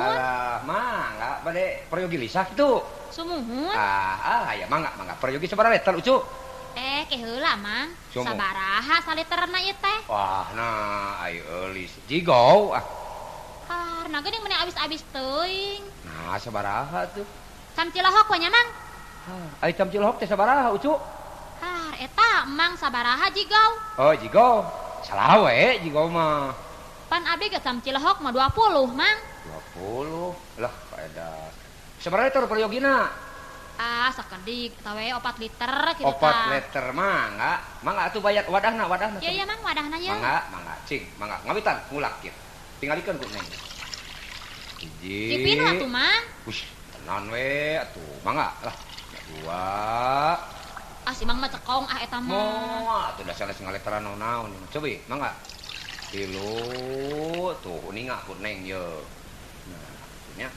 Alah, mangga bade peryogi lisak itu. Sumuhun. Ya mangga peryogi sabaraha liter ucu? Ke heula mang. Sumuh. Sabaraha saliterna ieu teh? Wah, nah ayo eulis jigo Karna geuning meni abis-abis teuing. Nah, sabaraha tuh? Cam Cilohok we nya mang. Ai cam Cilohok teh sabaraha ucu? Eta mang sabaraha jigau. Oh, jigo. Salah we jigo mah. Pan abdi ge cam Cilohok mah 20 mang. 20. Lah, kaedah. Sabaraha liter peryogina? Sakedik eta we 4 liter kitu 4 liter mangga. Mangga atuh bayar wadahna. Iya mang wadahna ye. Mangga, cing, mangga. Ngawitan ngulak kieu. Tingalikeun ku Neng. Hiji. Cipinu atuh mang. Ush, tenan we atuh. Mangga lah. Dua. Si mang mah cekong eta mah. Moal atuh dasar ngaliteran naon-naon. Cobi, mangga. 3 tuh uninga ku Neng ye. Nah, nya.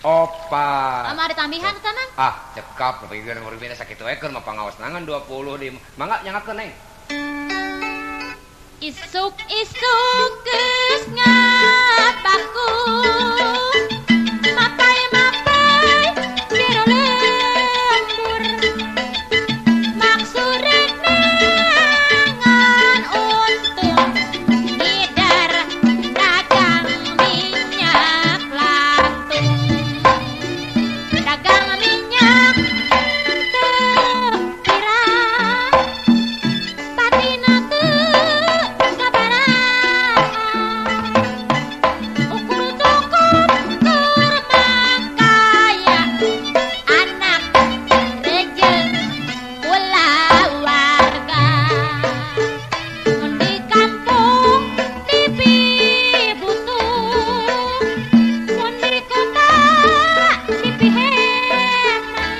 4. Ama ditambihan eta mang. Cekap pikeun murid sakitu we keur mah pangaos nangan 20 di. Mangga nyangakeun Neng. Isuk-isuk geus ngapaku. Mapai-mapai jero lembur. Maksurek nangan untung. Ngidar dagang minyak lantung. Dagang minyak teu pirang. Patina teu sabaraha. Ukur cukup keur makaya. Anak rejeng ulah warga. Mun di kampung tipi butuh. Mun di kota tipi heman.